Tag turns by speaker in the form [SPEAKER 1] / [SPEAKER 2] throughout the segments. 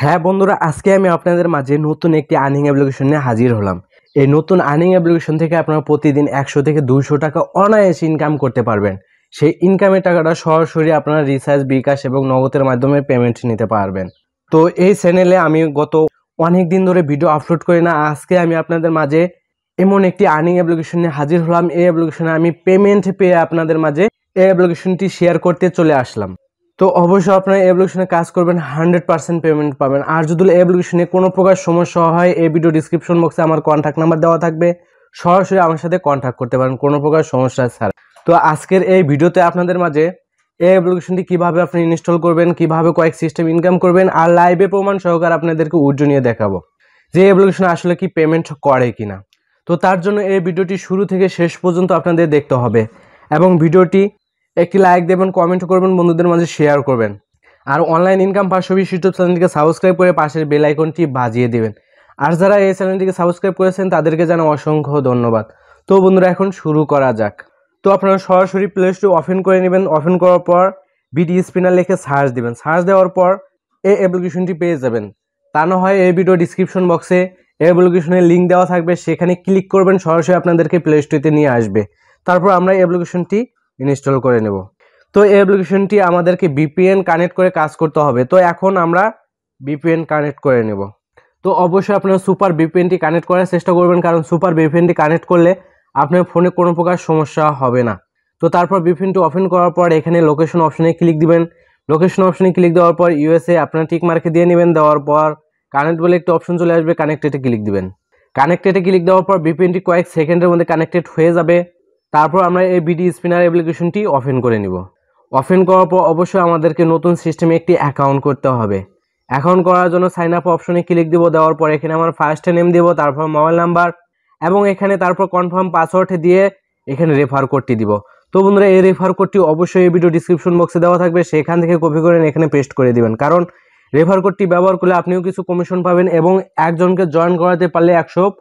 [SPEAKER 1] হ্যাঁ বন্ধুরা, আজকে আমি আপনাদের মাঝে নতুন একটি আর্নিং অ্যাপ্লিকেশন নিয়ে হাজির হলাম। এই নতুন আর্নিং অ্যাপ্লিকেশন থেকে আপনারা প্রতিদিন 100 থেকে 200 টাকা অনায়াসে ইনকাম করতে পারবেন। সেই ইনকামের টাকাটা সরাসরি আপনারা রিচার্জ, বিকাশ এবং নগদের মাধ্যমে পেমেন্ট নিতে পারবেন। তো এই চ্যানেলে আমি গত অনেক দিন ধরে ভিডিও আপলোড করি না। আজকে আমি আপনাদের মাঝে এমন একটি আর্নিং অ্যাপ্লিকেশন নিয়ে হাজির হলাম। এই অ্যাপ্লিকেশনে আমি পেমেন্ট পেয়ে আপনাদের মাঝে এই অ্যাপ্লিকেশনটি শেয়ার করতে চলে আসলাম। তো অবশ্যই আপনারা এই অ্যাপ্লিকেশনে কাজ করবেন, 100% পেমেন্ট পাবেন। আর যদি এই অ্যাপ্লিকেশনে কোনো প্রকার সমস্যা হয়, এই ভিডিও ডিসক্রিপশন বক্সে আমার কন্ট্যাক্ট নাম্বার দেওয়া থাকবে, সরাসরি আমার সাথে কন্ট্যাক্ট করতে পারেন কোনো প্রকার সমস্যা ছাড়া। তো আজকের এই ভিডিওতে আপনাদের মাঝে এই অ্যাপ্লিকেশনটি কীভাবে আপনি ইনস্টল করবেন, কীভাবে কয়েক সিস্টেম ইনকাম করবেন, আর লাইভে প্রমাণ সহকারে আপনাদেরকে উজ্জ্ব নিয়ে দেখাবো যে অ্যাপ্লিকেশনে আসলে কি পেমেন্ট করে কিনা। তো তার জন্য এই ভিডিওটি শুরু থেকে শেষ পর্যন্ত আপনাদের দেখতে হবে এবং ভিডিওটি একটি লাইক দেবেন, কমেন্ট করবেন, বন্ধুদের মাঝে শেয়ার করবেন। আর অনলাইন ইনকাম 520 ইউটিউব চ্যানেলটিকে সাবস্ক্রাইব করে পাশের বেল আইকনটি বাজিয়ে দেবেন। আর যারা এই চ্যানেলটিকে সাবস্ক্রাইব করেছেন তাদেরকে জানাই অসংখ্য ধন্যবাদ। তো বন্ধুরা, এখন শুরু করা যাক। তো আপনারা সরাসরি প্লে স্টোর ওপেন করে নেবেন। ওপেন করার পর বিডি স্পিনার লিখে সার্চ দিবেন। সার্চ দেওয়ার পর এই অ্যাপ্লিকেশনটি পেয়ে যাবেন। তা না হয় এই ভিডিও ডিসক্রিপশন বক্সে এই অ্যাপ্লিকেশনের লিঙ্ক দেওয়া থাকবে, সেখানে ক্লিক করবেন, সরাসরি আপনাদেরকে প্লে স্টোরে নিয়ে আসবে। তারপর আমরা এই অ্যাপ্লিকেশনটি ইনস্টল করে নেব। তো এই অ্যাপ্লিকেশনটি আমাদেরকে ভিপিএন কানেক্ট করে কাজ করতে হবে। তো এখন আমরা ভিপিএন কানেক্ট করে নেব। তো অবশ্যই আপনারা সুপার ভিপিএনটি কানেক্ট করার চেষ্টা করবেন, কারণ সুপার ভিপিএনটি কানেক্ট করলে আপনার ফোনে কোনো প্রকার সমস্যা হবে না। তো তারপর ভিপিএনটি ওপেন করার পর এখানে লোকেশন অপশনে ক্লিক দিবেন। লোকেশন অপশনে ক্লিক দেওয়ার পর ইউএসএ আপনার টিক মার্কে দিয়ে নেবেন। দেওয়ার পর কানেক্ট বলে একটি অপশন চলে আসবে, কানেক্টেডে ক্লিক দিবেন। কানেক্টেডে ক্লিক দেওয়ার পর ভিপিএনটি কয়েক সেকেন্ডের মধ্যে কানেক্টেড হয়ে যাবে। তারপর আমরা এই বিডি স্পিনার অ্যাপ্লিকেশনটি ওপেন করে নিব। ওপেন করার পর অবশ্যই আমাদেরকে নতুন সিস্টেমে একটি অ্যাকাউন্ট করতে হবে। অ্যাকাউন্ট করার জন্য সাইন আপ অপশনে ক্লিক দিব। দেওয়ার পর এখানে আমার ফার্স্ট নেম দিব, তারপর মোবাইল নাম্বার এবং এখানে তারপর কনফার্ম পাসওয়ার্ড দিয়ে এখানে রেফার কোডটি দিব। তো বন্ধুরা, এই রেফার কোডটি অবশ্যই এই ভিডিও ডিসক্রিপশন বক্সে দেওয়া থাকবে, সেখান থেকে কপি করে এখানে পেস্ট করে দিবেন। কারণ রেফার কোডটি ব্যবহার করলে আপনিও কিছু কমিশন পাবেন এবং একজনকে জয়েন করাতে পারলে 100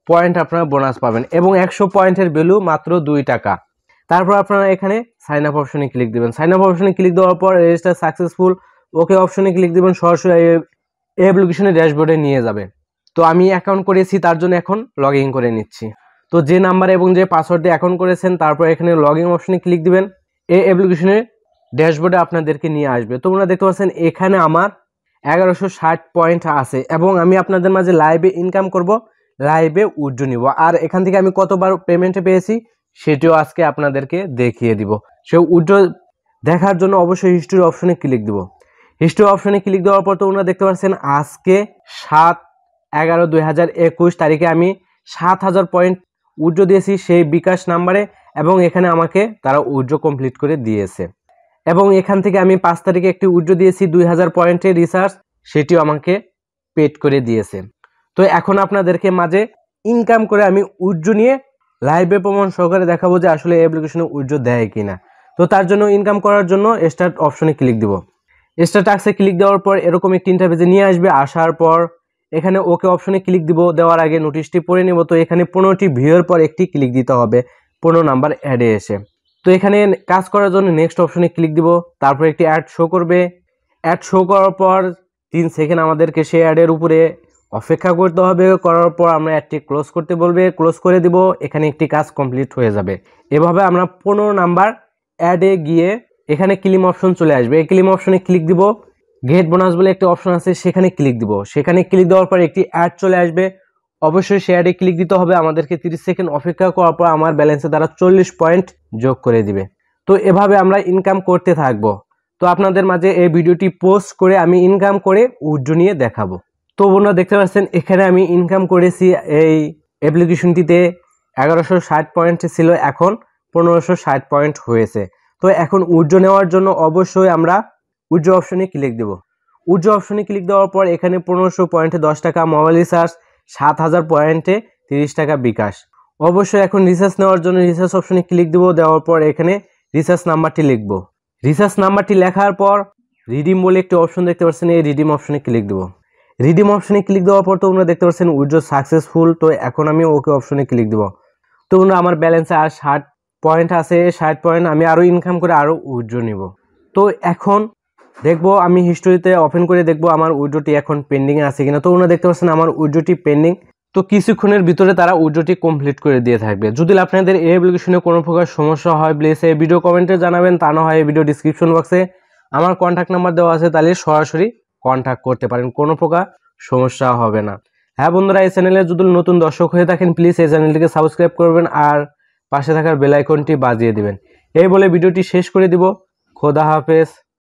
[SPEAKER 1] পয়েন্ট আপনারা বোনাস পাবেন এবং 100 পয়েন্টের ভ্যালু মাত্র 2 টাকা। তারপর আপনারা এখানে সাইন আপ অপশনে ক্লিক দিবেন। সাইন আপ অপশনে ক্লিক দেওয়ার পর রেজিস্টার সাকসেসফুল, ওকে অপশনে ক্লিক দিবেন, সরাসরি এই অ্যাপ্লিকেশনের ড্যাশবোর্ডে নিয়ে যাবে। তো আমি অ্যাকাউন্ট করেছি, তার জন্য এখন লগ ইন করে নিচ্ছি। তো যে নাম্বার এবং যে পাসওয়ার্ড দিয়ে অ্যাকাউন্ট করেছেন, তারপর এখানে লগ ইন অপশনে ক্লিক দিবেন। এই অ্যাপ্লিকেশনের ড্যাশবোর্ডে আপনাদেরকে নিয়ে আসবে। তো আপনারা দেখতে পাচ্ছেন এখানে আমার 1160 পয়েন্ট আছে এবং আমি আপনাদের মাঝে লাইভে ইনকাম করব, লাইভে উজ্জ্ব নিব। আর এখান থেকে আমি কতবার পেমেন্ট পেয়েছি সেটিও আজকে আপনাদেরকে দেখিয়ে দিব। সে উজ্জ্ব দেখার জন্য অবশ্যই হিস্ট্রি অপশনে ক্লিক দিব। হিস্ট্রি অপশনে ক্লিক দেওয়ার পর তো আপনারা দেখতে পাচ্ছেন আজকে 7/11/2021 তারিখে আমি 7000 পয়েন্ট উজ্জ্ব দিয়েছি সেই বিকাশ নাম্বারে এবং এখানে আমাকে তারা উজ্জ্ব কমপ্লিট করে দিয়েছে। এবং এখান থেকে আমি 5 তারিখে একটি উজ্জ্ব দিয়েছি 2000 পয়েন্টের রিসার্চ, সেটিও আমাকে পেড করে দিয়েছে। তো এখন আপনাদেরকে মাঝে ইনকাম করে আমি উজ্জ্ব নিয়ে লাইভে প্রমাণ সহকারে দেখাবো যে আসলে অ্যাপ্লিকেশনে উজ্জ্ব দেয় কিনা। তো তার জন্য ইনকাম করার জন্য স্টার্ট অপশনে ক্লিক দিব। স্টার্ট টাস্কে ক্লিক দেওয়ার পর এরকম একটি ইন্টারফেসে নিয়ে আসবে। আসার পর এখানে ওকে অপশনে ক্লিক দিব। দেওয়ার আগে নোটিশটি পড়ে নেব। তো এখানে 15টি ভিউয়ের পর একটি ক্লিক দিতে হবে 15 নাম্বার অ্যাডে এসে। তো এখানে কাজ করার জন্য নেক্সট অপশনে ক্লিক দিব। তারপর একটি অ্যাড শো করবে। অ্যাড শো করার পর 3 সেকেন্ড আমাদেরকে সেই অ্যাডের উপরে অপেক্ষা করতে হবে। করার পর আমরা অ্যাডটি ক্লোজ করতে বলবে, ক্লোজ করে দিব। এখানে একটি কাজ কমপ্লিট হয়ে যাবে। এভাবে আমরা 15 নাম্বার অ্যাডে গিয়ে এখানে ক্লেম অপশন চলে আসবে। এই ক্লেম অপশনে ক্লিক দিব। গেট বোনাস বলে একটা অপশন আছে, সেখানে ক্লিক দিব। সেখানে ক্লিক দেওয়ার পর একটি অ্যাড চলে আসবে। অবশ্যই সে অ্যাডে ক্লিক দিতে হবে। আমাদেরকে 30 সেকেন্ড অপেক্ষা করার পর আমার ব্যালেন্সে তারা 40 পয়েন্ট যোগ করে দিবে। তো এভাবে আমরা ইনকাম করতে থাকবো। তো আপনাদের মাঝে এই ভিডিওটি পোস্ট করে আমি ইনকাম করে উজ্জ্ব নিয়ে দেখাবো। তো বন্ধুরা দেখতে পাচ্ছেন এখানে আমি ইনকাম করেছি। এই অ্যাপ্লিকেশনটিতে 1160 পয়েন্ট ছিল, এখন 1560 পয়েন্ট হয়েছে। তো এখন উজ্জ্ব নেওয়ার জন্য অবশ্যই আমরা উজ্জ্ব অপশনে ক্লিক দেব। উজ্জ্ব অপশনে ক্লিক দেওয়ার পর এখানে 1500 পয়েন্টে 10 টাকা মোবাইল রিচার্জ, 7000 পয়েন্টে 30 টাকা বিকাশ। অবশ্যই এখন রিচার্জ নেওয়ার জন্য রিচার্জ অপশনে ক্লিক দেব। দেওয়ার পর এখানে রিচার্জ নাম্বারটি লিখব। রিচার্জ নাম্বারটি লেখার পর রিডিম বলে একটি অপশন দেখতে পাচ্ছেন, এই রিডিম অপশনে ক্লিক দেব। রিডিম অপশনে ক্লিক দেওয়ার পর তো তোমরা দেখতে পাচ্ছেন উজ্জ্ব সাকসেসফুল। তো এখন আমি ওকে অপশনে ক্লিক দেব। তো আমার ব্যালেন্সে আর 60 পয়েন্ট আছে, 60 পয়েন্ট আমি আরও ইনকাম করে আরও উজ্জ্ব নিব। তো এখন দেখবো আমি হিস্টোরিতে ওপেন করে দেখবো আমার উইড্রোটি এখন পেন্ডিংয়ে আছে কিনা। তো ওনারা দেখতে পাচ্ছেন আমার উইড্রোটি পেন্ডিং। তো কিছুক্ষণের ভিতরে তারা উইড্রোটি কমপ্লিট করে দিয়ে থাকবে। যদি আপনাদের এই অ্যাপ্লিকেশনে কোনো প্রকার সমস্যা হয় প্লিজ এই ভিডিও কমেন্টে জানাবেন, তা না হয় এই ভিডিও ডিসক্রিপশন বক্সে আমার কন্ট্যাক্ট নাম্বার দেওয়া আছে, তাহলে সরাসরি কন্ট্যাক্ট করতে পারেন, কোনো প্রকার সমস্যা হবে না। হ্যাঁ বন্ধুরা, এই চ্যানেলে যদি নতুন দর্শক হয়ে থাকেন প্লিজ এই চ্যানেলটিকে সাবস্ক্রাইব করবেন আর পাশে থাকার বেল আইকনটি বাজিয়ে দিবেন। এই বলে ভিডিওটি শেষ করে দিব। খোদা হাফেজ।